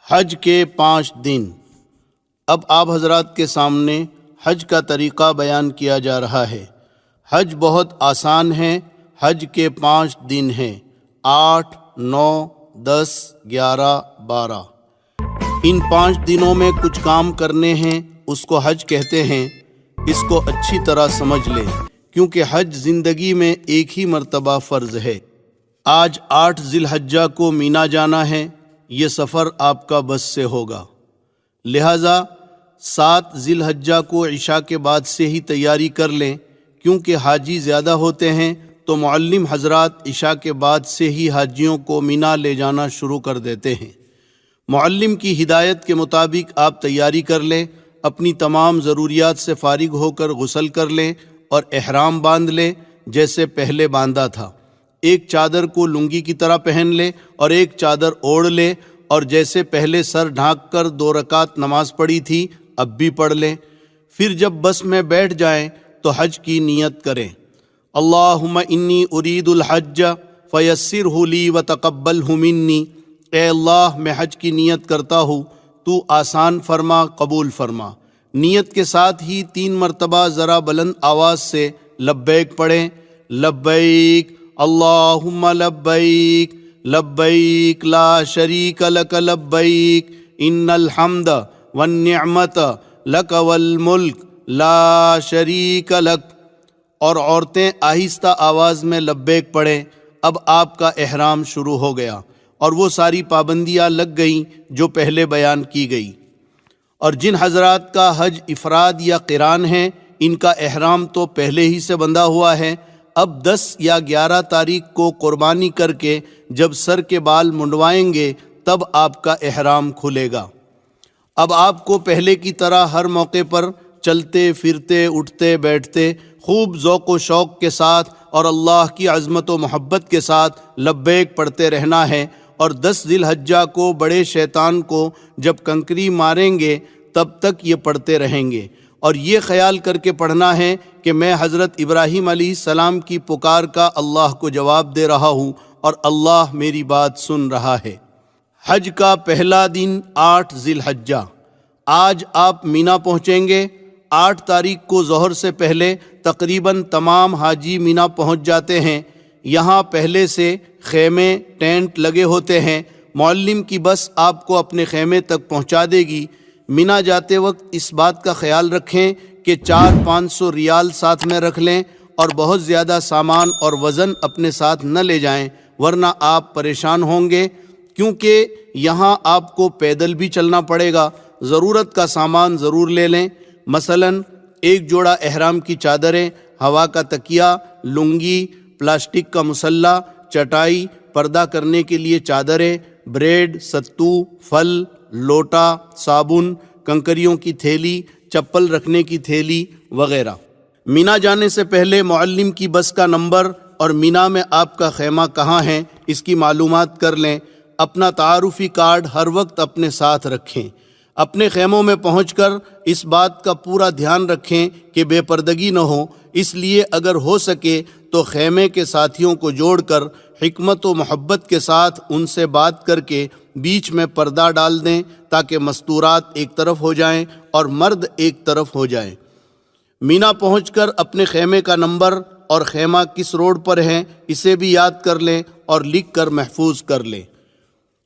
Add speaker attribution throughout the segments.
Speaker 1: حج کے 5 دن۔ اب آپ حضرات کے سامنے حج کا طریقہ بیان کیا جا رہا ہے۔ حج بہت آسان ہے۔ حج کے 5 دن ہیں، 8، 9، 10، 11، 12۔ ان 5 دنوں میں کچھ کام کرنے ہیں، اس کو حج کہتے ہیں۔ اس کو اچھی طرح سمجھ لیں، کیونکہ حج زندگی میں ایک ہی مرتبہ فرض ہے۔ آج 8 ذی الحجہ کو مینا جانا ہے۔ یہ سفر آپ کا بس سے ہوگا، لہٰذا 7 ذی الحجہ کو عشاء کے بعد سے ہی تیاری کر لیں، کیونکہ حاجی زیادہ ہوتے ہیں تو معلم حضرات عشاء کے بعد سے ہی حاجیوں کو مینا لے جانا شروع کر دیتے ہیں۔ معلم کی ہدایت کے مطابق آپ تیاری کر لیں، اپنی تمام ضروریات سے فارغ ہو کر غسل کر لیں اور احرام باندھ لیں جیسے پہلے باندھا تھا۔ ایک چادر کو لنگی کی طرح پہن لے اور ایک چادر اوڑھ لے، اور جیسے پہلے سر ڈھانک کر 2 رکعت نماز پڑھی تھی اب بھی پڑھ لیں۔ پھر جب بس میں بیٹھ جائیں تو حج کی نیت کریں۔ اللہم انی ارید الحج فیسرہ لی وتقبلہ منی۔ اے اللہ، میں حج کی نیت کرتا ہوں، تو آسان فرما، قبول فرما۔ نیت کے ساتھ ہی 3 مرتبہ ذرا بلند آواز سے لبیک پڑھیں۔ لبیک اللہم لبیک، لبیک لا شریک لک لبیک، ان الحمد والنعمت لک والملک لا شریک لک۔ اور عورتیں آہستہ آواز میں لبیک پڑھیں۔ اب آپ کا احرام شروع ہو گیا اور وہ ساری پابندیاں لگ گئیں جو پہلے بیان کی گئی۔ اور جن حضرات کا حج افراد یا قران ہے، ان کا احرام تو پہلے ہی سے بندھا ہوا ہے۔ اب 10 یا 11 تاریخ کو قربانی کر کے جب سر کے بال منڈوائیں گے تب آپ کا احرام کھلے گا۔ اب آپ کو پہلے کی طرح ہر موقع پر چلتے پھرتے اٹھتے بیٹھتے خوب ذوق و شوق کے ساتھ اور اللہ کی عظمت و محبت کے ساتھ لبیک پڑھتے رہنا ہے۔ اور 10 ذی الحجہ کو بڑے شیطان کو جب کنکری ماریں گے تب تک یہ پڑھتے رہیں گے، اور یہ خیال کر کے پڑھنا ہے کہ میں حضرت ابراہیم علیہ السلام کی پکار کا اللہ کو جواب دے رہا ہوں اور اللہ میری بات سن رہا ہے۔ حج کا پہلا دن 8 ذی الحجہ۔ آج آپ مینا پہنچیں گے۔ 8 تاریخ کو ظہر سے پہلے تقریباً تمام حاجی مینا پہنچ جاتے ہیں۔ یہاں پہلے سے خیمے ٹینٹ لگے ہوتے ہیں۔ معلم کی بس آپ کو اپنے خیمے تک پہنچا دے گی۔ مینا جاتے وقت اس بات کا خیال رکھیں کہ 400-500 ریال ساتھ میں رکھ لیں اور بہت زیادہ سامان اور وزن اپنے ساتھ نہ لے جائیں، ورنہ آپ پریشان ہوں گے، کیونکہ یہاں آپ کو پیدل بھی چلنا پڑے گا۔ ضرورت کا سامان ضرور لے لیں، مثلاً 1 جوڑا احرام کی چادریں، ہوا کا تکیہ، لنگی، پلاسٹک کا مسلح، چٹائی، پردہ کرنے کے لیے چادریں، بریڈ، ستو، پھل، لوٹا، صابن، کنکریوں کی تھیلی، چپل رکھنے کی تھیلی وغیرہ۔ مینا جانے سے پہلے معلم کی بس کا نمبر اور مینا میں آپ کا خیمہ کہاں ہے اس کی معلومات کر لیں۔ اپنا تعارفی کارڈ ہر وقت اپنے ساتھ رکھیں۔ اپنے خیموں میں پہنچ کر اس بات کا پورا دھیان رکھیں کہ بے پردگی نہ ہو، اس لیے اگر ہو سکے تو خیمے کے ساتھیوں کو جوڑ کر حکمت و محبت کے ساتھ ان سے بات کر کے بیچ میں پردہ ڈال دیں تاکہ مستورات ایک طرف ہو جائیں اور مرد ایک طرف ہو جائیں۔ مینا پہنچ کر اپنے خیمے کا نمبر اور خیمہ کس روڈ پر ہے اسے بھی یاد کر لیں اور لکھ کر محفوظ کر لیں۔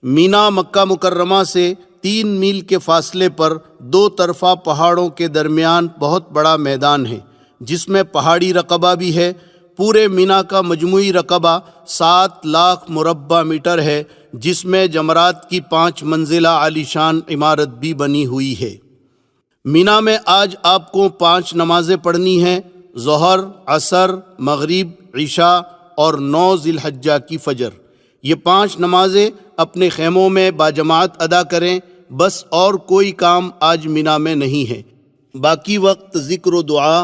Speaker 1: مینا مکہ مکرمہ سے 3 میل کے فاصلے پر 2 طرفہ پہاڑوں کے درمیان بہت بڑا میدان ہے، جس میں پہاڑی رقبہ بھی ہے۔ پورے مینا کا مجموعی رقبہ 7 لاکھ مربع میٹر ہے، جس میں جمرات کی 5 منزلہ عالیشان عمارت بھی بنی ہوئی ہے۔ مینا میں آج آپ کو 5 نمازیں پڑھنی ہیں، ظہر، عصر، مغرب، عشاء اور 9 ذی الحجہ کی فجر۔ یہ 5 نمازیں اپنے خیموں میں باجماعت ادا کریں، بس اور کوئی کام آج مینا میں نہیں ہے۔ باقی وقت ذکر و دعا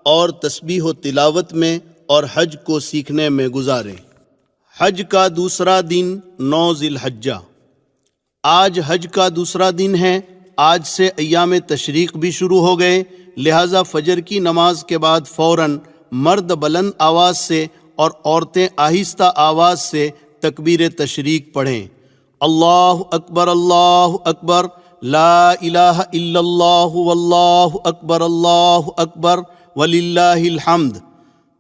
Speaker 1: اور تسبیح و تلاوت میں اور حج کو سیکھنے میں گزاریں۔ حج کا دوسرا دن 9 ذی الحجہ۔ آج حج کا دوسرا دن ہے۔ آج سے ایام تشریق بھی شروع ہو گئے، لہٰذا فجر کی نماز کے بعد فوراً مرد بلند آواز سے اور عورتیں آہستہ آواز سے تکبیر تشریق پڑھیں۔ اللہ اکبر لا الہ الا اللہ واللہ اکبر وللہ الحمد۔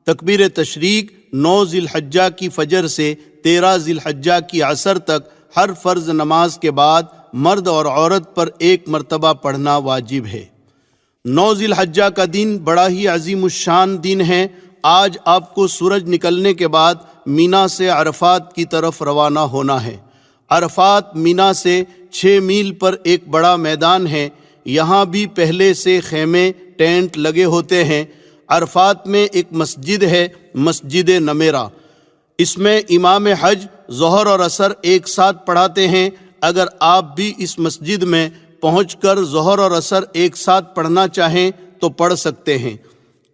Speaker 1: تکبیر تشریق 9 ذی الحجہ کی فجر سے 13 ذی الحجہ کی عصر تک ہر فرض نماز کے بعد مرد اور عورت پر 1 مرتبہ پڑھنا واجب ہے۔ 9 ذی الحجہ کا دن بڑا ہی عظیم الشان دن ہے۔ آج آپ کو سورج نکلنے کے بعد مینا سے عرفات کی طرف روانہ ہونا ہے۔ عرفات مینا سے 6 میل پر ایک بڑا میدان ہے۔ یہاں بھی پہلے سے خیمے ٹینٹ لگے ہوتے ہیں۔ عرفات میں ایک مسجد ہے، مسجد نمیرہ۔ اس میں امام حج ظہر اور عصر ایک ساتھ پڑھاتے ہیں۔ اگر آپ بھی اس مسجد میں پہنچ کر ظہر اور عصر ایک ساتھ پڑھنا چاہیں تو پڑھ سکتے ہیں،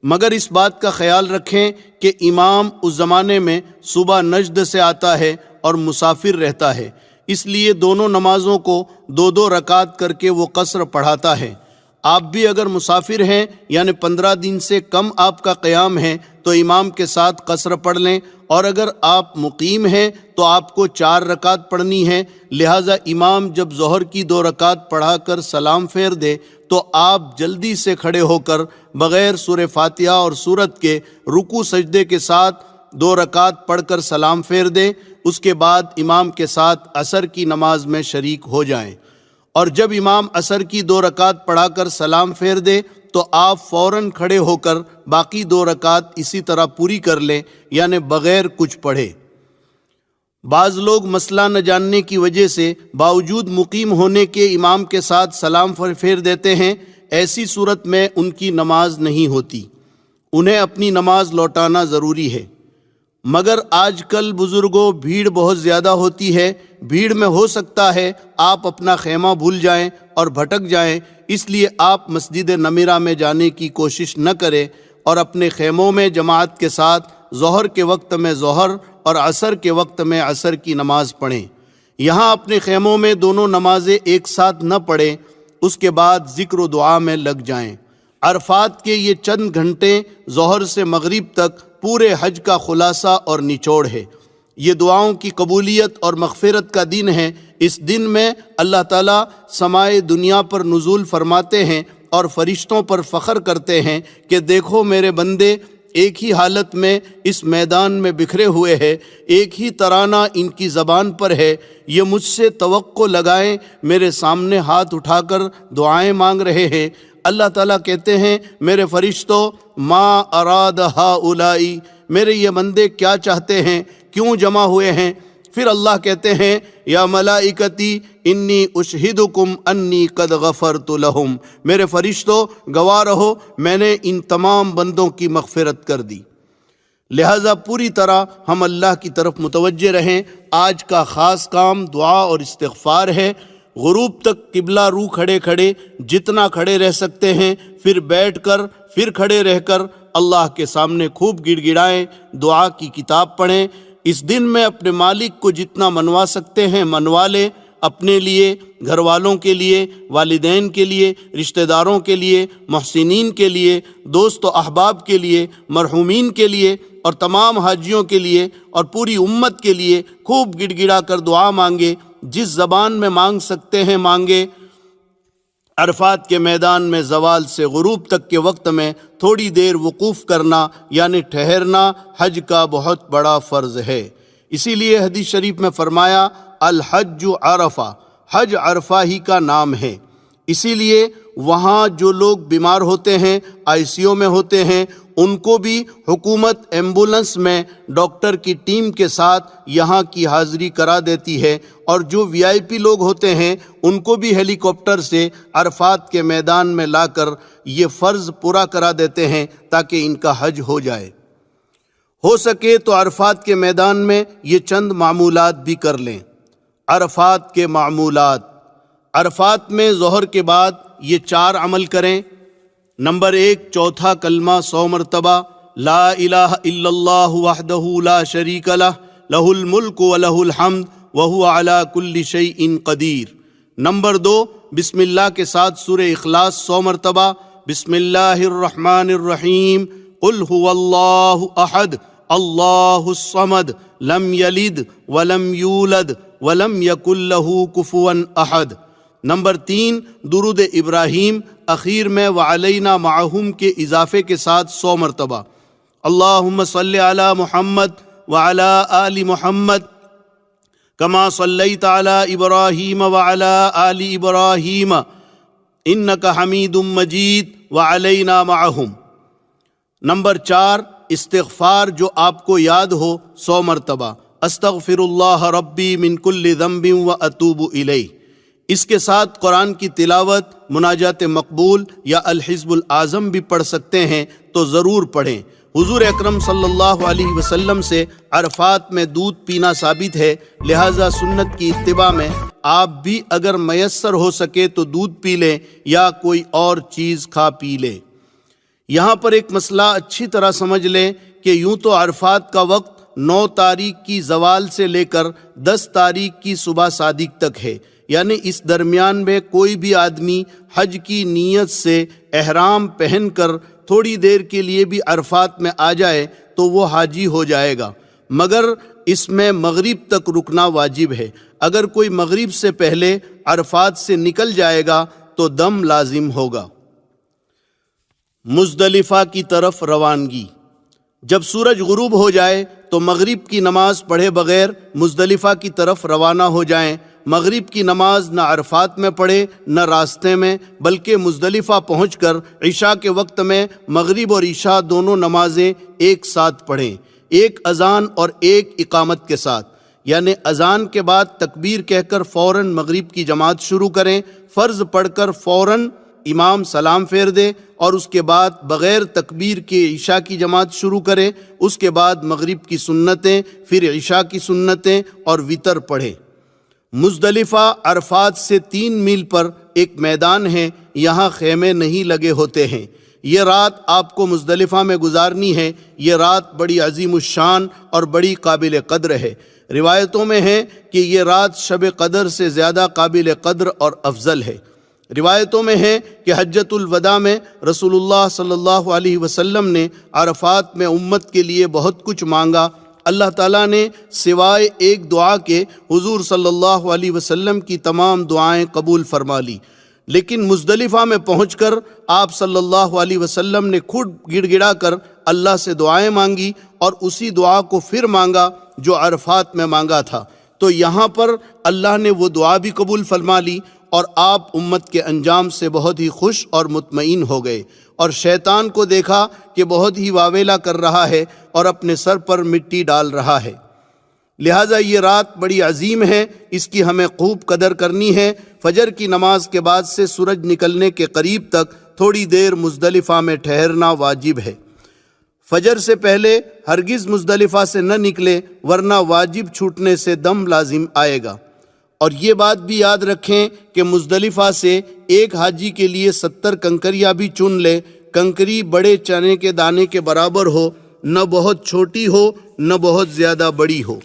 Speaker 1: مگر اس بات کا خیال رکھیں کہ امام اس زمانے میں صبح نجد سے آتا ہے اور مسافر رہتا ہے، اس لیے دونوں نمازوں کو 2 رکعت کر کے وہ قصر پڑھاتا ہے۔ آپ بھی اگر مسافر ہیں یعنی 15 دن سے کم آپ کا قیام ہے تو امام کے ساتھ قصر پڑھ لیں، اور اگر آپ مقیم ہیں تو آپ کو 4 رکعت پڑھنی ہے۔ لہٰذا امام جب ظہر کی 2 رکعت پڑھا کر سلام پھیر دے تو آپ جلدی سے کھڑے ہو کر بغیر سورہ فاتحہ اور سورت کے رکوع سجدے کے ساتھ 2 رکعت پڑھ کر سلام پھیر دیں۔ اس کے بعد امام کے ساتھ عصر کی نماز میں شریک ہو جائیں، اور جب امام عصر کی 2 رکعت پڑھا کر سلام پھیر دے تو آپ فوراً کھڑے ہو کر باقی 2 رکعت اسی طرح پوری کر لیں، یعنی بغیر کچھ پڑھے۔ بعض لوگ مسئلہ نہ جاننے کی وجہ سے باوجود مقیم ہونے کے امام کے ساتھ سلام پھیر دیتے ہیں۔ ایسی صورت میں ان کی نماز نہیں ہوتی، انہیں اپنی نماز لوٹانا ضروری ہے۔ مگر آج کل بزرگوں بھیڑ بہت زیادہ ہوتی ہے، بھیڑ میں ہو سکتا ہے آپ اپنا خیمہ بھول جائیں اور بھٹک جائیں، اس لیے آپ مسجد نمیرہ میں جانے کی کوشش نہ کریں اور اپنے خیموں میں جماعت کے ساتھ ظہر کے وقت میں ظہر اور عصر کے وقت میں عصر کی نماز پڑھیں۔ یہاں اپنے خیموں میں دونوں نمازیں ایک ساتھ نہ پڑھیں، اس کے بعد ذکر و دعا میں لگ جائیں۔ عرفات کے یہ چند گھنٹے ظہر سے مغرب تک پورے حج کا خلاصہ اور نچوڑ ہے۔ یہ دعاؤں کی قبولیت اور مغفرت کا دن ہے۔ اس دن میں اللہ تعالیٰ سمائے دنیا پر نزول فرماتے ہیں اور فرشتوں پر فخر کرتے ہیں کہ دیکھو میرے بندے ایک ہی حالت میں اس میدان میں بکھرے ہوئے ہیں، ایک ہی ترانہ ان کی زبان پر ہے، یہ مجھ سے توقع لگائیں، میرے سامنے ہاتھ اٹھا کر دعائیں مانگ رہے ہیں۔ اللہ تعالیٰ کہتے ہیں میرے فرشتوں ما اراد ہؤلائی، میرے یہ بندے کیا چاہتے ہیں، کیوں جمع ہوئے ہیں؟ پھر اللہ کہتے ہیں یا ملائکتی انی اشہدکم انی قد غفرت لہم، میرے فرشتوں گواہ رہو میں نے ان تمام بندوں کی مغفرت کر دی۔ لہٰذا پوری طرح ہم اللہ کی طرف متوجہ رہیں۔ آج کا خاص کام دعا اور استغفار ہے۔ غروب تک قبلہ رو کھڑے کھڑے جتنا کھڑے رہ سکتے ہیں، پھر بیٹھ کر، پھر کھڑے رہ کر اللہ کے سامنے خوب گڑ گڑائیں، دعا کی کتاب پڑھیں۔ اس دن میں اپنے مالک کو جتنا منوا سکتے ہیں منوا لیں، اپنے لیے، گھر والوں کے لیے، والدین کے لیے، رشتہ داروں کے لیے، محسنین کے لیے، دوست و احباب کے لیے، مرحومین کے لیے اور تمام حاجیوں کے لیے اور پوری امت کے لیے خوب گڑ گڑا کر دعا مانگے، جس زبان میں مانگ سکتے ہیں مانگے۔ عرفات کے میدان میں زوال سے غروب تک کے وقت میں تھوڑی دیر وقوف کرنا یعنی ٹھہرنا حج کا بہت بڑا فرض ہے۔ اسی لیے حدیث شریف میں فرمایا الحج عرفہ، حج عرفہ ہی کا نام ہے۔ اسی لیے وہاں جو لوگ بیمار ہوتے ہیں، ICU میں ہوتے ہیں، ان کو بھی حکومت ایمبولنس میں ڈاکٹر کی ٹیم کے ساتھ یہاں کی حاضری کرا دیتی ہے، اور جو VIP لوگ ہوتے ہیں ان کو بھی ہیلی کاپٹر سے عرفات کے میدان میں لا کر یہ فرض پورا کرا دیتے ہیں تاکہ ان کا حج ہو جائے۔ ہو سکے تو عرفات کے میدان میں یہ چند معمولات بھی کر لیں۔ عرفات کے معمولات: عرفات میں ظہر کے بعد یہ 4 عمل کریں۔ نمبر 1، چوتھا کلمہ 100 مرتبہ، لا الہ الا اللہ وحدہ لا شریک لہ، لہ الملک و لہ الحمد وہو علی کل شیء قدیر۔ نمبر 2، بسم اللہ کے ساتھ سورہ اخلاص 100 مرتبہ، بسم اللہ الرحمن الرحیم، قل هو اللہ احد اللہ الصمد لم یلد ولم یولد ولم یکن لہ کفوا احد۔ نمبر 3 درود ابراہیم اخیر میں وعلینا معہم کے اضافے کے ساتھ 100 مرتبہ۔ اللہم صلی علی محمد وعلی آل محمد کما صلیت علی ابراہیم وعلی آل ابراہیم انک حمید مجید وعلینا معہم۔ نمبر 4 استغفار جو آپ کو یاد ہو 100 مرتبہ، استغفر اللہ ربی من کل ذنب واتوب الیہ۔ اس کے ساتھ قرآن کی تلاوت، مناجات مقبول یا الحزب الاعظم بھی پڑھ سکتے ہیں تو ضرور پڑھیں۔ حضور اکرم صلی اللہ علیہ وسلم سے عرفات میں دودھ پینا ثابت ہے، لہٰذا سنت کی اتباع میں آپ بھی اگر میسر ہو سکے تو دودھ پی لیں یا کوئی اور چیز کھا پی لیں۔ یہاں پر ایک مسئلہ اچھی طرح سمجھ لیں کہ یوں تو عرفات کا وقت 9 تاریخ کی زوال سے لے کر 10 تاریخ کی صبح صادق تک ہے، یعنی اس درمیان میں کوئی بھی آدمی حج کی نیت سے احرام پہن کر تھوڑی دیر کے لیے بھی عرفات میں آ جائے تو وہ حاجی ہو جائے گا، مگر اس میں مغرب تک رکنا واجب ہے۔ اگر کوئی مغرب سے پہلے عرفات سے نکل جائے گا تو دم لازم ہوگا۔ مزدلفہ کی طرف روانگی۔ جب سورج غروب ہو جائے تو مغرب کی نماز پڑھے بغیر مزدلفہ کی طرف روانہ ہو جائیں۔ مغرب کی نماز نہ عرفات میں پڑھے نہ راستے میں، بلکہ مزدلفہ پہنچ کر عشاء کے وقت میں مغرب اور عشاء دونوں نمازیں ایک ساتھ پڑھیں، ایک اذان اور ایک اقامت کے ساتھ، یعنی اذان کے بعد تکبیر کہہ کر فوراً مغرب کی جماعت شروع کریں، فرض پڑھ کر فوراً امام سلام پھیر دے اور اس کے بعد بغیر تکبیر کے عشاء کی جماعت شروع کرے، اس کے بعد مغرب کی سنتیں، پھر عشاء کی سنتیں اور وتر پڑھے۔ مزدلفہ عرفات سے 3 میل پر ایک میدان ہے، یہاں خیمے نہیں لگے ہوتے ہیں۔ یہ رات آپ کو مزدلفہ میں گزارنی ہے۔ یہ رات بڑی عظیم الشان اور بڑی قابل قدر ہے۔ روایتوں میں ہے کہ یہ رات شب قدر سے زیادہ قابل قدر اور افضل ہے۔ روایتوں میں ہے کہ حجۃ الوداع میں رسول اللہ صلی اللہ علیہ وسلم نے عرفات میں امت کے لیے بہت کچھ مانگا۔ اللہ تعالیٰ نے سوائے ایک دعا کے حضور صلی اللہ علیہ وسلم کی تمام دعائیں قبول فرما لی، لیکن مزدلفہ میں پہنچ کر آپ صلی اللہ علیہ وسلم نے خود گڑ گڑا کر اللہ سے دعائیں مانگی اور اسی دعا کو پھر مانگا جو عرفات میں مانگا تھا، تو یہاں پر اللہ نے وہ دعا بھی قبول فرما لی اور آپ امت کے انجام سے بہت ہی خوش اور مطمئن ہو گئے، اور شیطان کو دیکھا کہ بہت ہی واویلا کر رہا ہے اور اپنے سر پر مٹی ڈال رہا ہے۔ لہٰذا یہ رات بڑی عظیم ہے، اس کی ہمیں خوب قدر کرنی ہے۔ فجر کی نماز کے بعد سے سورج نکلنے کے قریب تک تھوڑی دیر مزدلفہ میں ٹھہرنا واجب ہے۔ فجر سے پہلے ہرگز مزدلفہ سے نہ نکلے ورنہ واجب چھوٹنے سے دم لازم آئے گا۔ اور یہ بات بھی یاد رکھیں کہ مزدلفہ سے ایک حاجی کے لیے 70 کنکریاں بھی چن لے۔ کنکری بڑے چنے کے دانے کے برابر ہو، نہ بہت چھوٹی ہو نہ بہت زیادہ بڑی ہو۔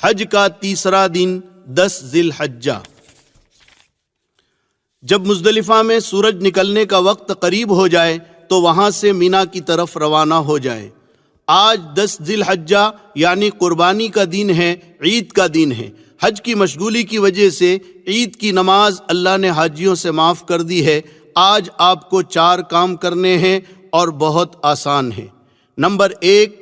Speaker 1: حج کا تیسرا دن 10 ذی الحجہ۔ جب مزدلفہ میں سورج نکلنے کا وقت قریب ہو جائے تو وہاں سے مینا کی طرف روانہ ہو جائیں۔ آج 10 ذی الحجہ یعنی قربانی کا دن ہے، عید کا دن ہے۔ حج کی مشغولی کی وجہ سے عید کی نماز اللہ نے حاجیوں سے معاف کر دی ہے۔ آج آپ کو 4 کام کرنے ہیں اور بہت آسان ہیں۔ نمبر 1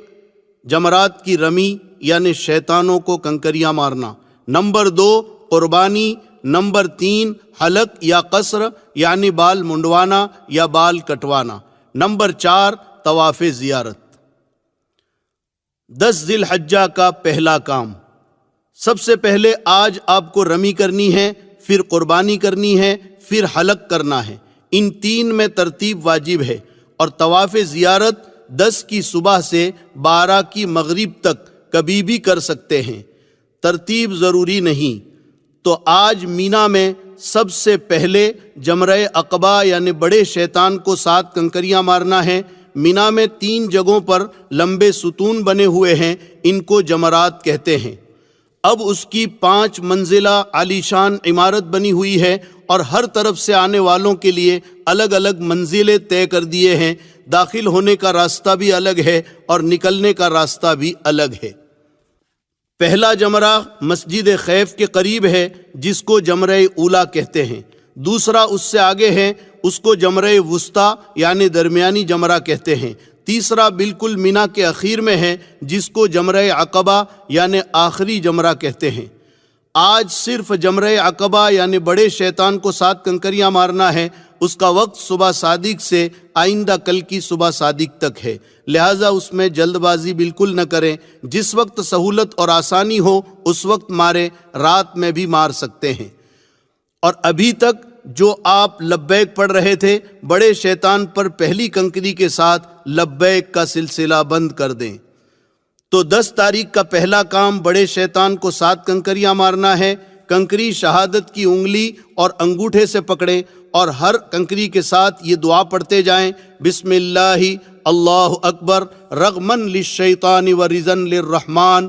Speaker 1: جمرات کی رمی یعنی شیطانوں کو کنکریاں مارنا۔ نمبر 2 قربانی۔ نمبر 3 حلق یا قصر یعنی بال منڈوانا یا بال کٹوانا۔ نمبر 4 طواف زیارت۔ 10 ذی الحجہ کا پہلا کام، سب سے پہلے آج آپ کو رمی کرنی ہے، پھر قربانی کرنی ہے، پھر حلق کرنا ہے۔ ان 3 میں ترتیب واجب ہے، اور طواف زیارت 10 کی صبح سے 12 کی مغرب تک کبھی بھی کر سکتے ہیں، ترتیب ضروری نہیں۔ تو آج مینا میں سب سے پہلے جمرہ عقبہ یعنی بڑے شیطان کو 7 کنکریاں مارنا ہے۔ مینا میں 3 جگہوں پر لمبے ستون بنے ہوئے ہیں، ان کو جمرات کہتے ہیں۔ اب اس کی 5 منزلہ عالیشان عمارت بنی ہوئی ہے اور ہر طرف سے آنے والوں کے لیے الگ الگ منزلیں طے کر دیے ہیں۔ داخل ہونے کا راستہ بھی الگ ہے اور نکلنے کا راستہ بھی الگ ہے۔ پہلا جمرہ مسجد خیف کے قریب ہے جس کو جمرہ اولا کہتے ہیں، دوسرا اس سے آگے ہے، اس کو جمرہ وسطیٰ یعنی درمیانی جمرہ کہتے ہیں، تیسرا بالکل مینا کے اخیر میں ہے جس کو جمرہ عقبہ یعنی آخری جمرہ کہتے ہیں۔ آج صرف جمرہ عقبہ یعنی بڑے شیطان کو 7 کنکریاں مارنا ہے، اس کا وقت صبح صادق سے آئندہ کل کی صبح صادق تک ہے، لہٰذا اس میں جلد بازی بالکل نہ کریں، جس وقت سہولت اور آسانی ہو اس وقت ماریں، رات میں بھی مار سکتے ہیں۔ اور ابھی تک جو آپ لبیک پڑھ رہے تھے، بڑے شیطان پر پہلی کنکری کے ساتھ لبیک کا سلسلہ بند کر دیں۔ تو 10 تاریخ کا پہلا کام بڑے شیطان کو 7 کنکریاں مارنا ہے۔ کنکری شہادت کی انگلی اور انگوٹھے سے پکڑیں اور ہر کنکری کے ساتھ یہ دعا پڑھتے جائیں، بسم اللہ اللہ اکبر رغمن للشیطان ورضن للرحمن۔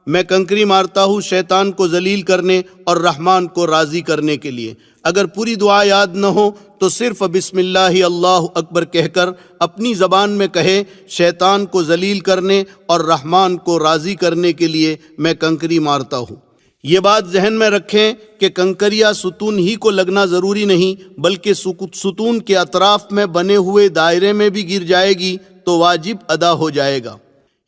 Speaker 1: میں کنکری مارتا ہوں شیطان کو ذلیل کرنے اور رحمان کو راضی کرنے کے لیے۔ اگر پوری دعا یاد نہ ہو تو صرف بسم اللہ اللہ اکبر کہہ کر اپنی زبان میں کہے، شیطان کو ذلیل کرنے اور رحمان کو راضی کرنے کے لیے میں کنکری مارتا ہوں۔ یہ بات ذہن میں رکھیں کہ کنکریاں ستون ہی کو لگنا ضروری نہیں، بلکہ ستون کے اطراف میں بنے ہوئے دائرے میں بھی گر جائے گی تو واجب ادا ہو جائے گا۔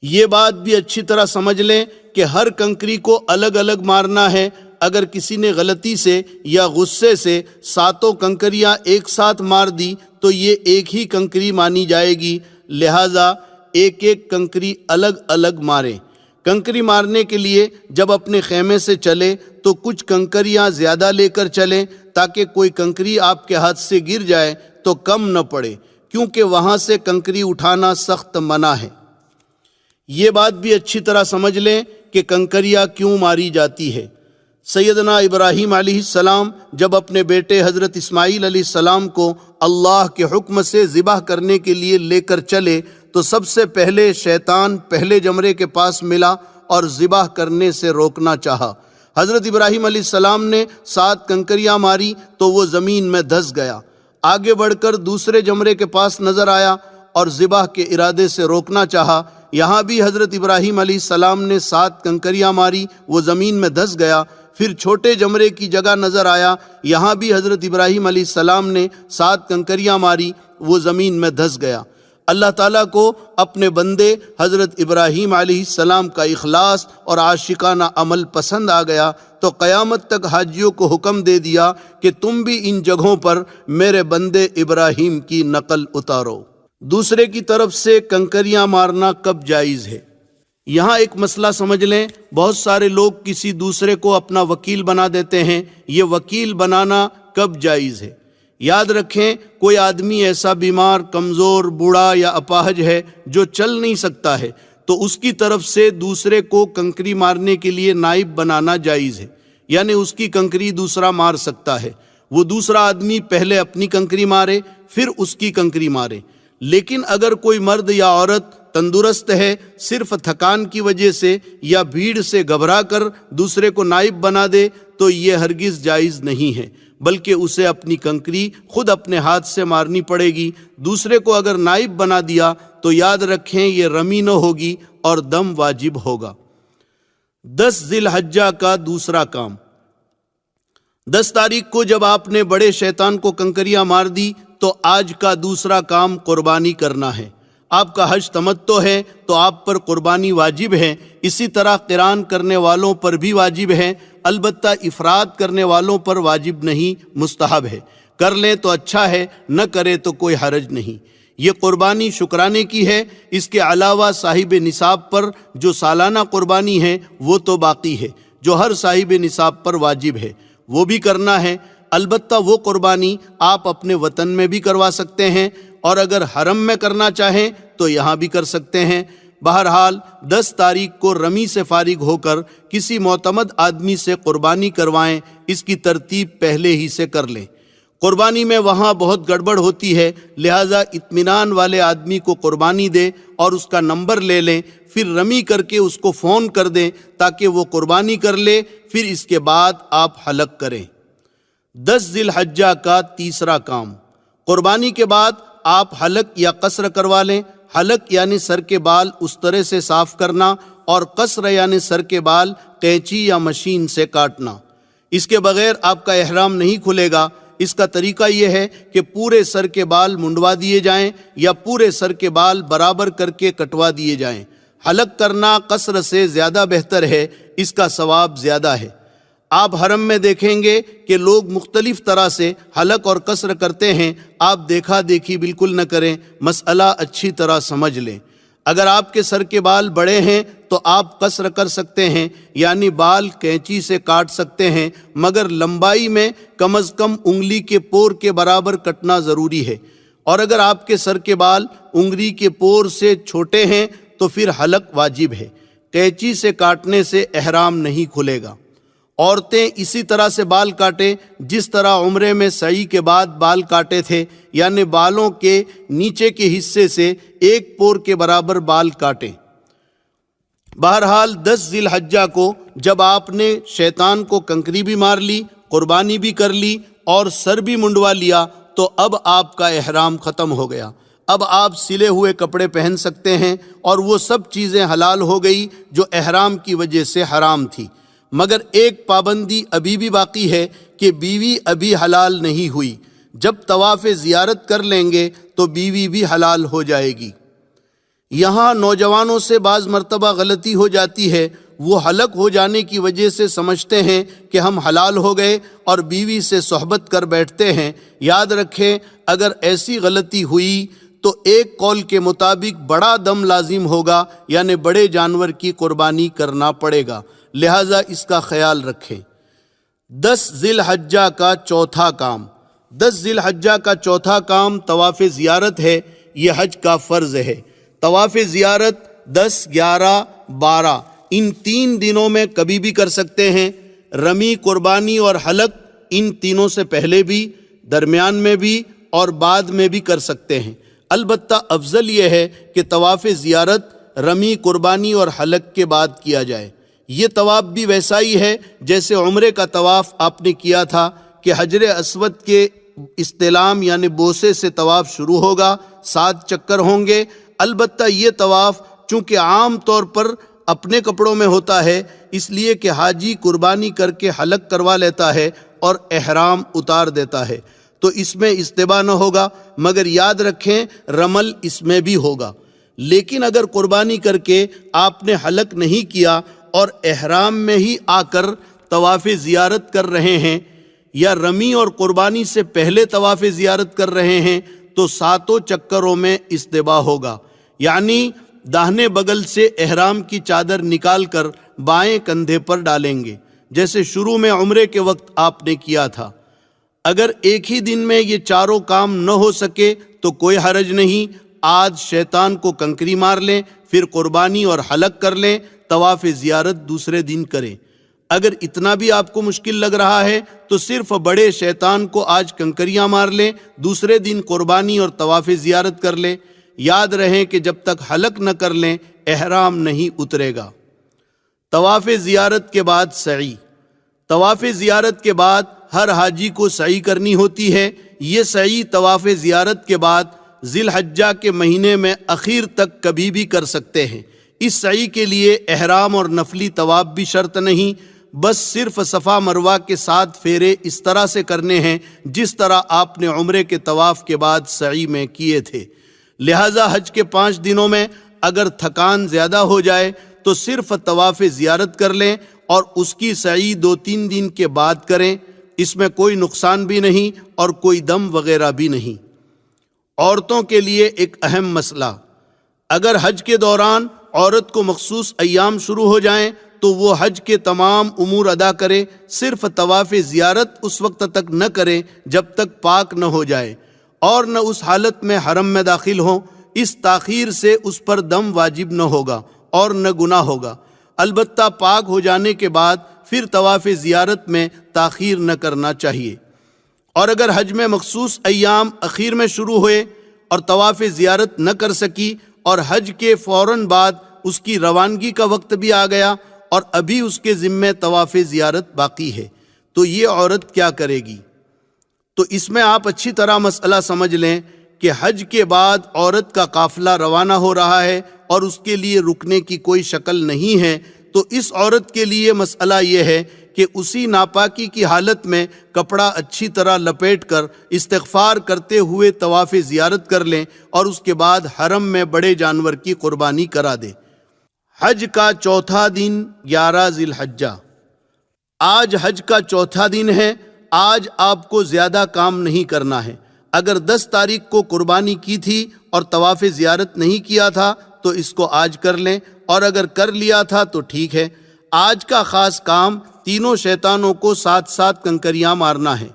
Speaker 1: یہ بات بھی اچھی طرح سمجھ لیں کہ ہر کنکری کو الگ الگ مارنا ہے۔ اگر کسی نے غلطی سے یا غصے سے 7 کنکریاں ایک ساتھ مار دی تو یہ ایک ہی کنکری مانی جائے گی، لہٰذا ایک ایک کنکری الگ الگ ماریں۔ کنکری مارنے کے لیے جب اپنے خیمے سے چلے تو کچھ کنکریاں زیادہ لے کر چلیں تاکہ کوئی کنکری آپ کے ہاتھ سے گر جائے تو کم نہ پڑے، کیونکہ وہاں سے کنکری اٹھانا سخت منع ہے۔ یہ بات بھی اچھی طرح سمجھ لیں کہ کنکریاں کیوں ماری جاتی ہے۔ سیدنا ابراہیم علیہ السلام جب اپنے بیٹے حضرت اسماعیل علیہ السلام کو اللہ کے حکم سے ذبح کرنے کے لیے لے کر چلے تو سب سے پہلے شیطان پہلے جمرے کے پاس ملا اور ذبح کرنے سے روکنا چاہا۔ حضرت ابراہیم علیہ السلام نے 7 کنکریاں ماری تو وہ زمین میں دھس گیا۔ آگے بڑھ کر دوسرے جمرے کے پاس نظر آیا اور ذبح کے ارادے سے روکنا چاہا۔ یہاں بھی حضرت ابراہیم علیہ السلام نے 7 کنکریاں ماری، وہ زمین میں دھس گیا۔ پھر چھوٹے جمرے کی جگہ نظر آیا، یہاں بھی حضرت ابراہیم علیہ السلام نے 7 کنکریاں ماری، وہ زمین میں دھس گیا۔ اللہ تعالیٰ کو اپنے بندے حضرت ابراہیم علیہ السلام کا اخلاص اور عاشقانہ عمل پسند آ گیا تو قیامت تک حاجیوں کو حکم دے دیا کہ تم بھی ان جگہوں پر میرے بندے ابراہیم کی نقل اتارو۔ دوسرے کی طرف سے کنکریاں مارنا کب جائز ہے؟ یہاں ایک مسئلہ سمجھ لیں، بہت سارے لوگ کسی دوسرے کو اپنا وکیل بنا دیتے ہیں، یہ وکیل بنانا کب جائز ہے؟ یاد رکھیں، کوئی آدمی ایسا بیمار، کمزور، بوڑھا یا اپاہج ہے جو چل نہیں سکتا ہے تو اس کی طرف سے دوسرے کو کنکری مارنے کے لیے نائب بنانا جائز ہے، یعنی اس کی کنکری دوسرا مار سکتا ہے۔ وہ دوسرا آدمی پہلے اپنی کنکری مارے پھر اس کی کنکری مارے۔ لیکن اگر کوئی مرد یا عورت تندرست ہے، صرف تھکان کی وجہ سے یا بھیڑ سے گھبرا کر دوسرے کو نائب بنا دے تو یہ ہرگز جائز نہیں ہے، بلکہ اسے اپنی کنکری خود اپنے ہاتھ سے مارنی پڑے گی۔ دوسرے کو اگر نائب بنا دیا تو یاد رکھیں یہ رمی نہ ہوگی اور دم واجب ہوگا۔ 10 ذی الحجہ کا دوسرا کام۔ 10 تاریخ کو جب آپ نے بڑے شیطان کو کنکریاں مار دی تو آج کا دوسرا کام قربانی کرنا ہے۔ آپ کا حج تمتع ہے تو آپ پر قربانی واجب ہے، اسی طرح قران کرنے والوں پر بھی واجب ہے، البتہ افراد کرنے والوں پر واجب نہیں، مستحب ہے۔ کر لیں تو اچھا ہے، نہ کرے تو کوئی حرج نہیں۔ یہ قربانی شکرانے کی ہے، اس کے علاوہ صاحب نصاب پر جو سالانہ قربانی ہے وہ تو باقی ہے، جو ہر صاحب نصاب پر واجب ہے، وہ بھی کرنا ہے۔ البتہ وہ قربانی آپ اپنے وطن میں بھی کروا سکتے ہیں، اور اگر حرم میں کرنا چاہیں تو یہاں بھی کر سکتے ہیں۔ بہرحال 10 تاریخ کو رمی سے فارغ ہو کر کسی معتمد آدمی سے قربانی کروائیں، اس کی ترتیب پہلے ہی سے کر لیں۔ قربانی میں وہاں بہت گڑبڑ ہوتی ہے، لہٰذا اطمینان والے آدمی کو قربانی دے اور اس کا نمبر لے لیں، پھر رمی کر کے اس کو فون کر دیں تاکہ وہ قربانی کر لے، پھر اس کے بعد آپ حلق کریں۔ 10 ذی الحجہ کا تیسرا کام۔ قربانی کے بعد آپ حلق یا قصر کروا لیں۔ حلق یعنی سر کے بال اس طرح سے صاف کرنا اور قصر یعنی سر کے بال قینچی یا مشین سے کاٹنا۔ اس کے بغیر آپ کا احرام نہیں کھلے گا۔ اس کا طریقہ یہ ہے کہ پورے سر کے بال منڈوا دیے جائیں یا پورے سر کے بال برابر کر کے کٹوا دیے جائیں۔ حلق کرنا قصر سے زیادہ بہتر ہے، اس کا ثواب زیادہ ہے۔ آپ حرم میں دیکھیں گے کہ لوگ مختلف طرح سے حلق اور قصر کرتے ہیں۔ آپ دیکھا دیکھی بالکل نہ کریں، مسئلہ اچھی طرح سمجھ لیں۔ اگر آپ کے سر کے بال بڑے ہیں تو آپ قصر کر سکتے ہیں، یعنی بال قینچی سے کاٹ سکتے ہیں، مگر لمبائی میں کم از کم انگلی کے پور کے برابر کٹنا ضروری ہے۔ اور اگر آپ کے سر کے بال انگلی کے پور سے چھوٹے ہیں تو پھر حلق واجب ہے۔ قینچی سے کاٹنے سے احرام نہیں کھلے گا۔ عورتیں اسی طرح سے بال کاٹیں جس طرح عمرے میں سعی کے بعد بال کاٹے تھے، یعنی بالوں کے نیچے کے حصے سے ایک پور کے برابر بال کاٹیں۔ بہرحال 10 ذی الحجہ کو جب آپ نے شیطان کو کنکری بھی مار لی، قربانی بھی کر لی اور سر بھی منڈوا لیا تو اب آپ کا احرام ختم ہو گیا۔ اب آپ سلے ہوئے کپڑے پہن سکتے ہیں اور وہ سب چیزیں حلال ہو گئی جو احرام کی وجہ سے حرام تھی۔ مگر ایک پابندی ابھی بھی باقی ہے کہ بیوی ابھی حلال نہیں ہوئی۔ جب طواف زیارت کر لیں گے تو بیوی بھی حلال ہو جائے گی۔ یہاں نوجوانوں سے بعض مرتبہ غلطی ہو جاتی ہے، وہ حلق ہو جانے کی وجہ سے سمجھتے ہیں کہ ہم حلال ہو گئے اور بیوی سے صحبت کر بیٹھتے ہیں۔ یاد رکھیں، اگر ایسی غلطی ہوئی تو ایک قول کے مطابق بڑا دم لازم ہوگا، یعنی بڑے جانور کی قربانی کرنا پڑے گا، لہذا اس کا خیال رکھیں۔ 10 ذی الحجہ کا چوتھا کام 10 ذی الحجہ کا چوتھا کام طواف زیارت ہے۔ یہ حج کا فرض ہے۔ طواف زیارت 10، 11، 12 ان 3 دنوں میں کبھی بھی کر سکتے ہیں۔ رمی، قربانی اور حلق ان تینوں سے پہلے بھی، درمیان میں بھی اور بعد میں بھی کر سکتے ہیں۔ البتہ افضل یہ ہے کہ طواف زیارت رمی، قربانی اور حلق کے بعد کیا جائے۔ یہ طواف بھی ویسا ہی ہے جیسے عمرے کا طواف آپ نے کیا تھا کہ حجر اسود کے استلام یعنی بوسے سے طواف شروع ہوگا، 7 چکر ہوں گے۔ البتہ یہ طواف چونکہ عام طور پر اپنے کپڑوں میں ہوتا ہے، اس لیے کہ حاجی قربانی کر کے حلق کروا لیتا ہے اور احرام اتار دیتا ہے، تو اس میں استباح نہ ہوگا، مگر یاد رکھیں رمل اس میں بھی ہوگا۔ لیکن اگر قربانی کر کے آپ نے حلق نہیں کیا اور احرام میں ہی آ کر طواف زیارت کر رہے ہیں یا رمی اور قربانی سے پہلے طواف زیارت کر رہے ہیں تو 7 چکروں میں استباح ہوگا، یعنی داہنے بغل سے احرام کی چادر نکال کر بائیں کندھے پر ڈالیں گے، جیسے شروع میں عمرے کے وقت آپ نے کیا تھا۔ اگر ایک ہی دن میں یہ چاروں کام نہ ہو سکے تو کوئی حرج نہیں، آج شیطان کو کنکری مار لیں، پھر قربانی اور حلق کر لیں، طواف زیارت دوسرے دن کریں۔ اگر اتنا بھی آپ کو مشکل لگ رہا ہے تو صرف بڑے شیطان کو آج کنکریاں مار لیں، دوسرے دن قربانی اور طواف زیارت کر لیں۔ یاد رہیں کہ جب تک حلق نہ کر لیں احرام نہیں اترے گا۔ طواف زیارت کے بعد سعی۔ طواف زیارت کے بعد ہر حاجی کو سعی کرنی ہوتی ہے۔ یہ سعی طواف زیارت کے بعد ذی الحجہ کے مہینے میں اخیر تک کبھی بھی کر سکتے ہیں۔ اس سعی کے لیے احرام اور نفلی طواف بھی شرط نہیں، بس صرف صفا مروہ کے 7 پھیرے اس طرح سے کرنے ہیں جس طرح آپ نے عمرے کے طواف کے بعد سعی میں کیے تھے۔ لہٰذا حج کے 5 دنوں میں اگر تھکان زیادہ ہو جائے تو صرف طواف زیارت کر لیں اور اس کی سعی 2-3 دن کے بعد کریں، اس میں کوئی نقصان بھی نہیں اور کوئی دم وغیرہ بھی نہیں۔ عورتوں کے لیے ایک اہم مسئلہ، اگر حج کے دوران عورت کو مخصوص ایام شروع ہو جائیں تو وہ حج کے تمام امور ادا کرے، صرف طواف زیارت اس وقت تک نہ کرے جب تک پاک نہ ہو جائے اور نہ اس حالت میں حرم میں داخل ہوں۔ اس تاخیر سے اس پر دم واجب نہ ہوگا اور نہ گناہ ہوگا، البتہ پاک ہو جانے کے بعد پھر طواف زیارت میں تاخیر نہ کرنا چاہیے۔ اور اگر حج میں مخصوص ایام اخیر میں شروع ہوئے اور طواف زیارت نہ کر سکی اور حج کے فوراً بعد اس کی روانگی کا وقت بھی آ گیا اور ابھی اس کے ذمے طواف زیارت باقی ہے تو یہ عورت کیا کرے گی؟ تو اس میں آپ اچھی طرح مسئلہ سمجھ لیں کہ حج کے بعد عورت کا قافلہ روانہ ہو رہا ہے، اور اس کے لیے رکنے کی کوئی شکل نہیں ہے، تو اس عورت کے لیے مسئلہ یہ ہے کہ اسی ناپاکی کی حالت میں کپڑا اچھی طرح لپیٹ کر استغفار کرتے ہوئے طواف زیارت کر لیں اور اس کے بعد حرم میں بڑے جانور کی قربانی کرا دیں۔ حج کا چوتھا دن 11 ذی الحجہ۔ آج حج کا چوتھا دن ہے۔ آج آپ کو زیادہ کام نہیں کرنا ہے۔ اگر 10 تاریخ کو قربانی کی تھی اور طواف زیارت نہیں کیا تھا تو اس کو آج کر لیں، اور اگر کر لیا تھا تو ٹھیک ہے۔ آج کا خاص کام تینوں شیطانوں کو 7 کنکریاں مارنا ہے۔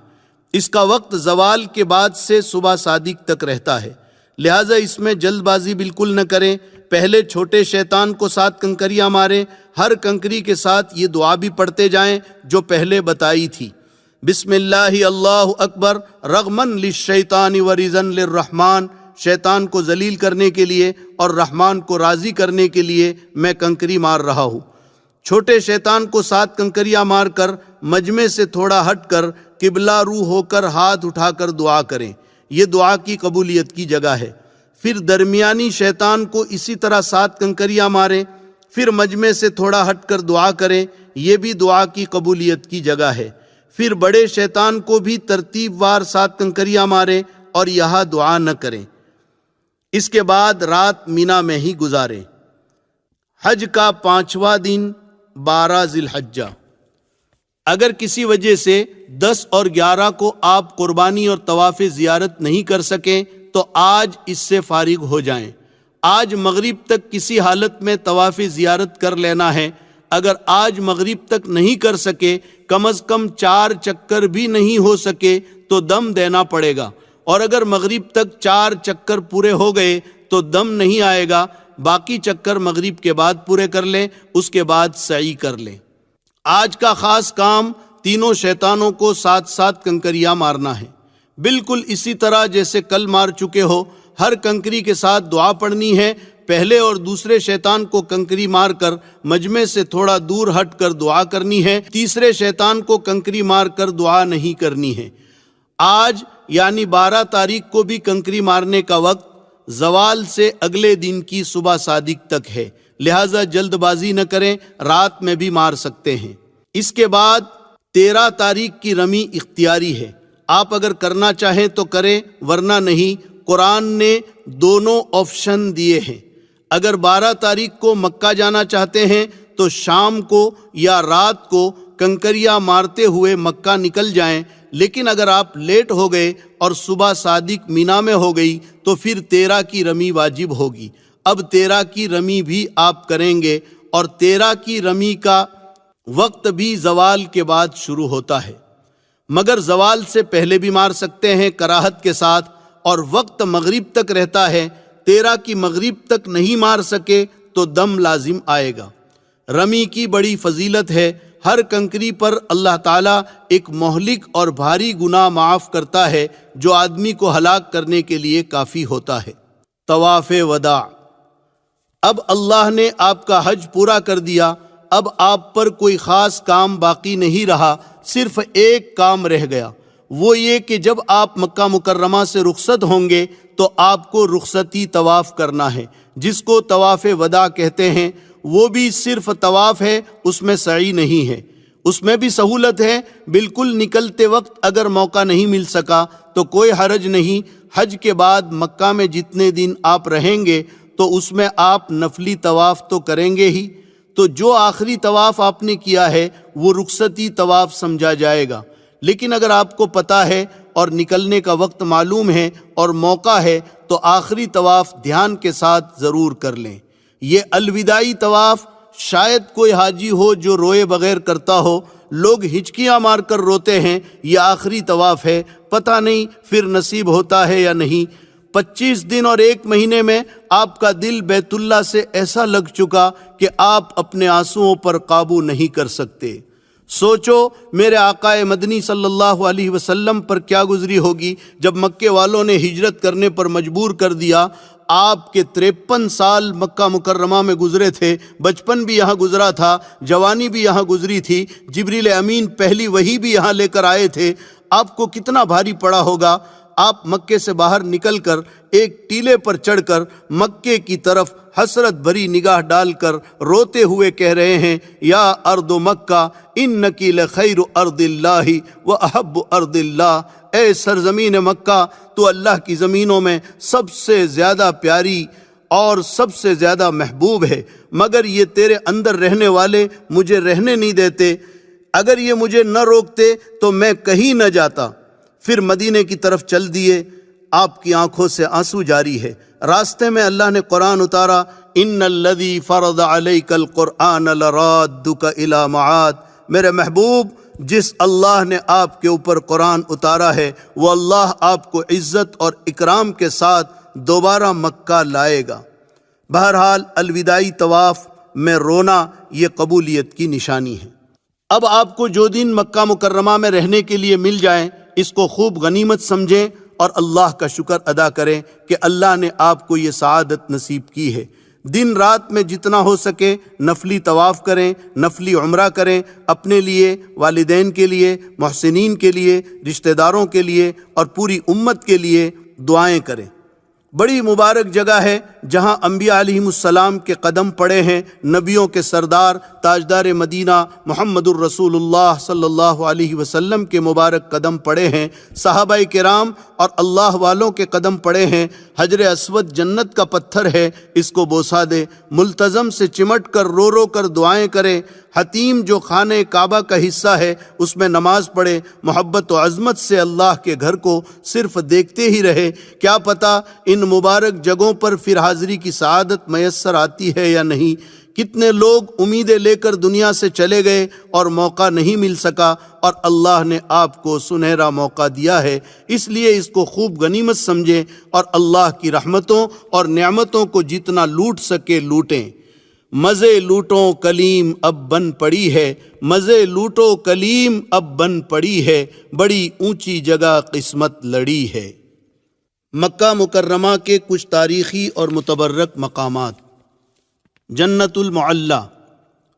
Speaker 1: اس کا وقت زوال کے بعد سے صبح صادق تک رہتا ہے، لہٰذا اس میں جلد بازی بالکل نہ کریں۔ پہلے چھوٹے شیطان کو 7 کنکریاں ماریں۔ ہر کنکری کے ساتھ یہ دعا بھی پڑھتے جائیں جو پہلے بتائی تھی، بسم اللہ اللہ اکبر رغمن للشیطان ورضن للرحمن۔ شیطان کو ذلیل کرنے کے لیے اور رحمان کو راضی کرنے کے لیے میں کنکری مار رہا ہوں۔ چھوٹے شیطان کو 7 کنکریاں مار کر مجمع سے تھوڑا ہٹ کر قبلہ رو ہو کر ہاتھ اٹھا کر دعا کریں، یہ دعا کی قبولیت کی جگہ ہے۔ پھر درمیانی شیطان کو اسی طرح 7 کنکریاں ماریں، پھر مجمع سے تھوڑا ہٹ کر دعا کریں، یہ بھی دعا کی قبولیت کی جگہ ہے۔ پھر بڑے شیطان کو بھی ترتیب وار 7 کنکریاں ماریں اور یہاں دعا نہ کریں۔ اس کے بعد رات مینا میں ہی گزاریں۔ حج کا 5واں دن 12 ذی الحجہ۔ اگر کسی وجہ سے 10 اور 11 کو آپ قربانی اور طواف زیارت نہیں کر سکیں تو آج اس سے فارغ ہو جائیں۔ آج مغرب تک کسی حالت میں طواف زیارت کر لینا ہے۔ اگر آج مغرب تک نہیں کر سکے، کم از کم 4 چکر بھی نہیں ہو سکے تو دم دینا پڑے گا، اور اگر مغرب تک 4 چکر پورے ہو گئے تو دم نہیں آئے گا۔ باقی چکر مغرب کے بعد پورے کر لیں، اس کے بعد سعی کر لیں۔ آج کا خاص کام تینوں شیطانوں کو 7 کنکریاں مارنا ہے، بالکل اسی طرح جیسے کل مار چکے ہو۔ ہر کنکری کے ساتھ دعا پڑھنی ہے۔ پہلے اور دوسرے شیطان کو کنکری مار کر مجمع سے تھوڑا دور ہٹ کر دعا کرنی ہے، تیسرے شیطان کو کنکری مار کر دعا نہیں کرنی ہے۔ آج یعنی 12 تاریخ کو بھی کنکری مارنے کا وقت زوال سے اگلے دن کی صبح صادق تک ہے، لہٰذا جلد بازی نہ کریں، رات میں بھی مار سکتے ہیں۔ اس کے بعد 13 تاریخ کی رمی اختیاری ہے، آپ اگر کرنا چاہیں تو کریں ورنہ نہیں۔ قرآن نے دونوں آپشن دیے ہیں۔ اگر 12 تاریخ کو مکہ جانا چاہتے ہیں تو شام کو یا رات کو کنکریاں مارتے ہوئے مکہ نکل جائیں، لیکن اگر آپ لیٹ ہو گئے اور صبح صادق مینا میں ہو گئی تو پھر 13 کی رمی واجب ہوگی۔ اب 13 کی رمی بھی آپ کریں گے، اور 13 کی رمی کا وقت بھی زوال کے بعد شروع ہوتا ہے، مگر زوال سے پہلے بھی مار سکتے ہیں کراہت کے ساتھ، اور وقت مغرب تک رہتا ہے۔ 13 کی مغرب تک نہیں مار سکے تو دم لازم آئے گا۔ رمی کی بڑی فضیلت ہے۔ ہر کنکری پر اللہ تعالیٰ ایک مہلک اور بھاری گناہ معاف کرتا ہے جو آدمی کو ہلاک کرنے کے لیے کافی ہوتا ہے۔ طواف وداع۔ اب اللہ نے آپ کا حج پورا کر دیا، اب آپ پر کوئی خاص کام باقی نہیں رہا، صرف ایک کام رہ گیا، وہ یہ کہ جب آپ مکہ مکرمہ سے رخصت ہوں گے تو آپ کو رخصتی طواف کرنا ہے، جس کو طواف وداع کہتے ہیں۔ وہ بھی صرف طواف ہے، اس میں سعی نہیں ہے۔ اس میں بھی سہولت ہے، بالکل نکلتے وقت اگر موقع نہیں مل سکا تو کوئی حرج نہیں۔ حج کے بعد مکہ میں جتنے دن آپ رہیں گے تو اس میں آپ نفلی طواف تو کریں گے ہی، تو جو آخری طواف آپ نے کیا ہے وہ رخصتی طواف سمجھا جائے گا۔ لیکن اگر آپ کو پتہ ہے اور نکلنے کا وقت معلوم ہے اور موقع ہے تو آخری طواف دھیان کے ساتھ ضرور کر لیں۔ یہ الوداعی طواف شاید کوئی حاجی ہو جو روئے بغیر کرتا ہو، لوگ ہچکیاں مار کر روتے ہیں، یہ آخری طواف ہے، پتہ نہیں پھر نصیب ہوتا ہے یا نہیں۔ 25 دن اور 1 مہینے میں آپ کا دل بیت اللہ سے ایسا لگ چکا کہ آپ اپنے آنسوؤں پر قابو نہیں کر سکتے۔ سوچو میرے آقا مدنی صلی اللہ علیہ وسلم پر کیا گزری ہوگی جب مکے والوں نے ہجرت کرنے پر مجبور کر دیا۔ آپ کے 53 سال مکہ مکرمہ میں گزرے تھے، بچپن بھی یہاں گزرا تھا، جوانی بھی یہاں گزری تھی، جبریل امین پہلی وحی بھی یہاں لے کر آئے تھے۔ آپ کو کتنا بھاری پڑا ہوگا۔ آپ مکے سے باہر نکل کر ایک ٹیلے پر چڑھ کر مکے کی طرف حسرت بھری نگاہ ڈال کر روتے ہوئے کہہ رہے ہیں، یا ارض مکہ انکی لخیر ارض اللہ و احب ارض اللہ، اے سرزمین مکہ تو اللہ کی زمینوں میں سب سے زیادہ پیاری اور سب سے زیادہ محبوب ہے، مگر یہ تیرے اندر رہنے والے مجھے رہنے نہیں دیتے، اگر یہ مجھے نہ روکتے تو میں کہیں نہ جاتا۔ پھر مدینے کی طرف چل دیے۔ آپ کی آنکھوں سے آنسو جاری ہے۔ راستے میں اللہ نے قرآن اتارا، ان الذی فرض علیک القرآن لرادک الی معاد، میرے محبوب جس اللہ نے آپ کے اوپر قرآن اتارا ہے وہ اللہ آپ کو عزت اور اکرام کے ساتھ دوبارہ مکہ لائے گا۔ بہرحال الوداعی طواف میں رونا یہ قبولیت کی نشانی ہے۔ اب آپ کو جو دن مکہ مکرمہ میں رہنے کے لیے مل جائیں اس کو خوب غنیمت سمجھیں اور اللہ کا شکر ادا کریں کہ اللہ نے آپ کو یہ سعادت نصیب کی ہے۔ دن رات میں جتنا ہو سکے نفلی طواف کریں، نفلی عمرہ کریں، اپنے لیے، والدین کے لیے، محسنین کے لیے، رشتہ داروں کے لیے اور پوری امت کے لیے دعائیں کریں۔ بڑی مبارک جگہ ہے جہاں انبیاء علیہم السلام کے قدم پڑے ہیں، نبیوں کے سردار تاجدار مدینہ محمد الرسول اللہ صلی اللہ علیہ وسلم کے مبارک قدم پڑے ہیں، صحابہ کرام اور اللہ والوں کے قدم پڑے ہیں۔ حجر اسود جنت کا پتھر ہے، اس کو بوسہ دے، ملتزم سے چمٹ کر رو رو کر دعائیں کرے۔ حتیم جو خانہ کعبہ کا حصہ ہے اس میں نماز پڑھے، محبت و عظمت سے اللہ کے گھر کو صرف دیکھتے ہی رہے، کیا پتہ ان مبارک جگہوں پر پھر حاضری کی سعادت میسر آتی ہے یا نہیں۔ کتنے لوگ امیدیں لے کر دنیا سے چلے گئے اور موقع نہیں مل سکا، اور اللہ نے آپ کو سنہرا موقع دیا ہے، اس لیے اس کو خوب غنیمت سمجھیں اور اللہ کی رحمتوں اور نعمتوں کو جتنا لوٹ سکے لوٹیں۔ مزے لوٹوں کلیم اب بن پڑی ہے، مزے لوٹو کلیم اب بن پڑی ہے، بڑی اونچی جگہ قسمت لڑی ہے۔ مکہ مکرمہ کے کچھ تاریخی اور متبرک مقامات۔ جنت المعلی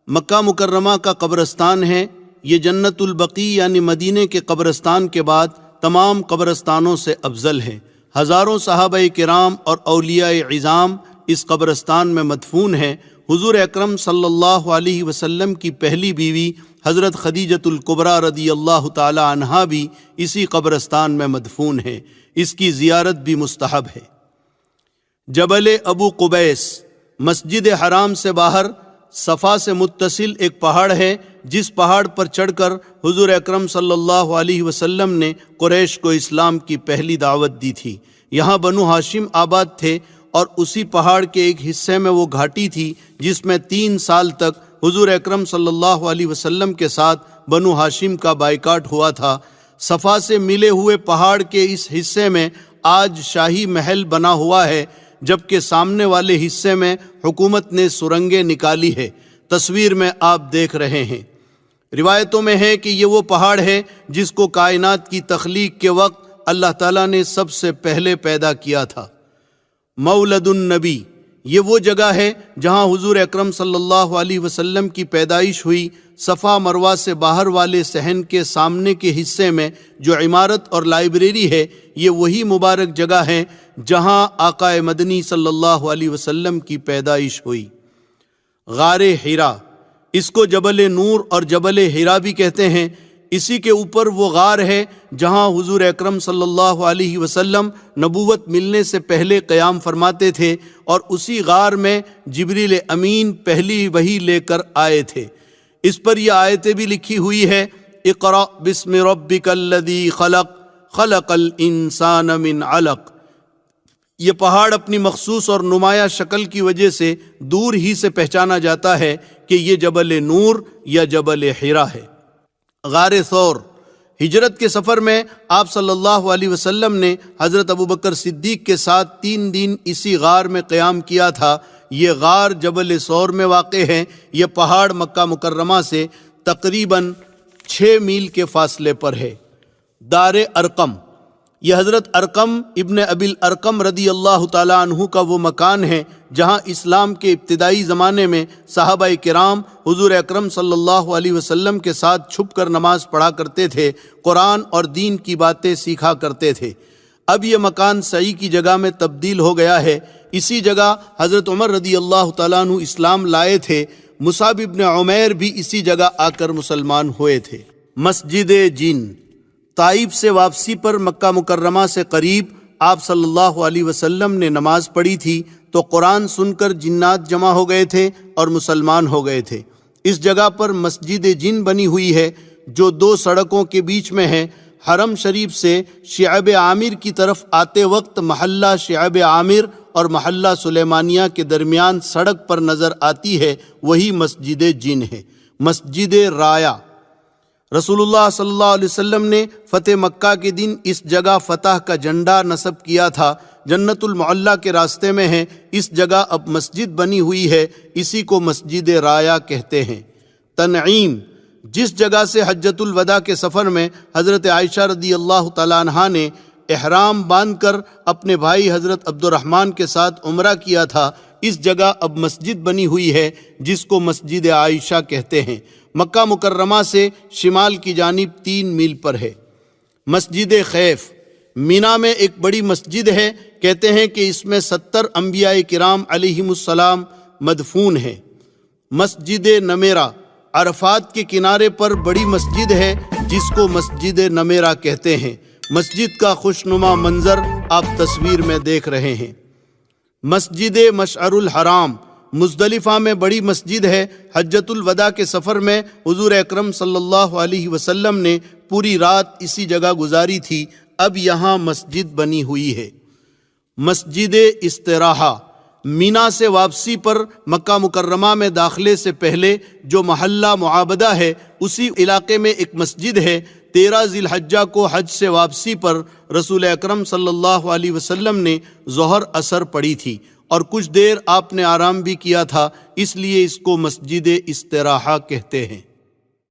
Speaker 1: مکہ مکرمہ کا قبرستان ہے۔ یہ جنت البقیع یعنی مدینے کے قبرستان کے بعد تمام قبرستانوں سے افضل ہے۔ ہزاروں صحابہ کرام اور اولیاء عظام اس قبرستان میں مدفون ہیں۔ حضور اکرم صلی اللہ علیہ وسلم کی پہلی بیوی حضرت خدیجۃ الکبریٰ رضی اللہ تعالی عنہا بھی اسی قبرستان میں مدفون ہے۔ اس کی زیارت بھی مستحب ہے۔ جبل ابو قبیس مسجد حرام سے باہر صفا سے متصل ایک پہاڑ ہے، جس پہاڑ پر چڑھ کر حضور اکرم صلی اللہ علیہ وسلم نے قریش کو اسلام کی پہلی دعوت دی تھی۔ یہاں بنو ہاشم آباد تھے اور اسی پہاڑ کے ایک حصے میں وہ گھاٹی تھی جس میں 3 سال تک حضور اکرم صلی اللہ علیہ وسلم کے ساتھ بنو ہاشم کا بائیکاٹ ہوا تھا۔ صفا سے ملے ہوئے پہاڑ کے اس حصے میں آج شاہی محل بنا ہوا ہے، جبکہ سامنے والے حصے میں حکومت نے سرنگیں نکالی ہے۔ تصویر میں آپ دیکھ رہے ہیں۔ روایتوں میں ہے کہ یہ وہ پہاڑ ہے جس کو کائنات کی تخلیق کے وقت اللہ تعالیٰ نے سب سے پہلے پیدا کیا تھا۔ مولد النبی یہ وہ جگہ ہے جہاں حضور اکرم صلی اللہ علیہ وسلم کی پیدائش ہوئی۔ صفا مروہ سے باہر والے صحن کے سامنے کے حصے میں جو عمارت اور لائبریری ہے، یہ وہی مبارک جگہ ہے جہاں آقا مدنی صلی اللہ علیہ وسلم کی پیدائش ہوئی۔ غار حرا اس کو جبل نور اور جبل حرا بھی کہتے ہیں۔ اسی کے اوپر وہ غار ہے جہاں حضور اکرم صلی اللہ علیہ وسلم نبوت ملنے سے پہلے قیام فرماتے تھے، اور اسی غار میں جبریل امین پہلی وحی لے کر آئے تھے۔ اس پر یہ آیتیں بھی لکھی ہوئی ہے، اقرأ بسم ربک الذی خلق خلق الانسان من علق۔ یہ پہاڑ اپنی مخصوص اور نمایاں شکل کی وجہ سے دور ہی سے پہچانا جاتا ہے کہ یہ جبل نور یا جبل حرا ہے۔ غار ثور ہجرت کے سفر میں آپ صلی اللہ علیہ وسلم نے حضرت ابوبکر صدیق کے ساتھ 3 دن اسی غار میں قیام کیا تھا۔ یہ غار جبل ثور میں واقع ہے۔ یہ پہاڑ مکہ مکرمہ سے تقریباً 6 میل کے فاصلے پر ہے۔ دار ارقم یہ حضرت ارقم ابن ابی الارقم رضی اللہ تعالیٰ عنہ کا وہ مکان ہے جہاں اسلام کے ابتدائی زمانے میں صحابہ کرام حضور اکرم صلی اللہ علیہ وسلم کے ساتھ چھپ کر نماز پڑھا کرتے تھے، قرآن اور دین کی باتیں سیکھا کرتے تھے۔ اب یہ مکان سعی کی جگہ میں تبدیل ہو گیا ہے۔ اسی جگہ حضرت عمر رضی اللہ تعالیٰ عنہ اسلام لائے تھے۔ مصعب ابن عمیر بھی اسی جگہ آ کر مسلمان ہوئے تھے۔ مسجد جن، طائف سے واپسی پر مکہ مکرمہ سے قریب آپ صلی اللہ علیہ وسلم نے نماز پڑھی تھی تو قرآن سن کر جنات جمع ہو گئے تھے اور مسلمان ہو گئے تھے۔ اس جگہ پر مسجد جن بنی ہوئی ہے جو دو سڑکوں کے بیچ میں ہے۔ حرم شریف سے شعب عامر کی طرف آتے وقت محلہ شعب عامر اور محلہ سلیمانیہ کے درمیان سڑک پر نظر آتی ہے، وہی مسجد جن ہے۔ مسجد رایا، رسول اللہ صلی اللہ علیہ وسلم نے فتح مکہ کے دن اس جگہ فتح کا جھنڈا نصب کیا تھا۔ جنت المعلی کے راستے میں ہے۔ اس جگہ اب مسجد بنی ہوئی ہے، اسی کو مسجد رایا کہتے ہیں۔ تنعیم، جس جگہ سے حجۃ الوداع کے سفر میں حضرت عائشہ رضی اللہ تعالیٰ عنہا نے احرام باندھ کر اپنے بھائی حضرت عبد الرحمن کے ساتھ عمرہ کیا تھا، اس جگہ اب مسجد بنی ہوئی ہے جس کو مسجد عائشہ کہتے ہیں۔ مکہ مکرمہ سے شمال کی جانب 3 میل پر ہے۔ مسجد خیف، مینا میں ایک بڑی مسجد ہے۔ کہتے ہیں کہ اس میں 70 انبیاء کرام علیہم السلام مدفون ہیں۔ مسجد نمیرہ، عرفات کے کنارے پر بڑی مسجد ہے جس کو مسجد نمیرہ کہتے ہیں۔ مسجد کا خوشنما منظر آپ تصویر میں دیکھ رہے ہیں۔ مسجد مشعر الحرام، مزدلفہ میں بڑی مسجد ہے۔ حجۃ الوداع کے سفر میں حضور اکرم صلی اللہ علیہ وسلم نے پوری رات اسی جگہ گزاری تھی، اب یہاں مسجد بنی ہوئی ہے۔ مسجد استراحہ، مینا سے واپسی پر مکہ مکرمہ میں داخلے سے پہلے جو محلہ معابدہ ہے اسی علاقے میں ایک مسجد ہے۔ 13 ذی الحجہ کو حج سے واپسی پر رسول اکرم صلی اللہ علیہ وسلم نے ظہر عصر پڑھی تھی اور کچھ دیر آپ نے آرام بھی کیا تھا، اس لیے اس کو مسجد استراحہ کہتے ہیں۔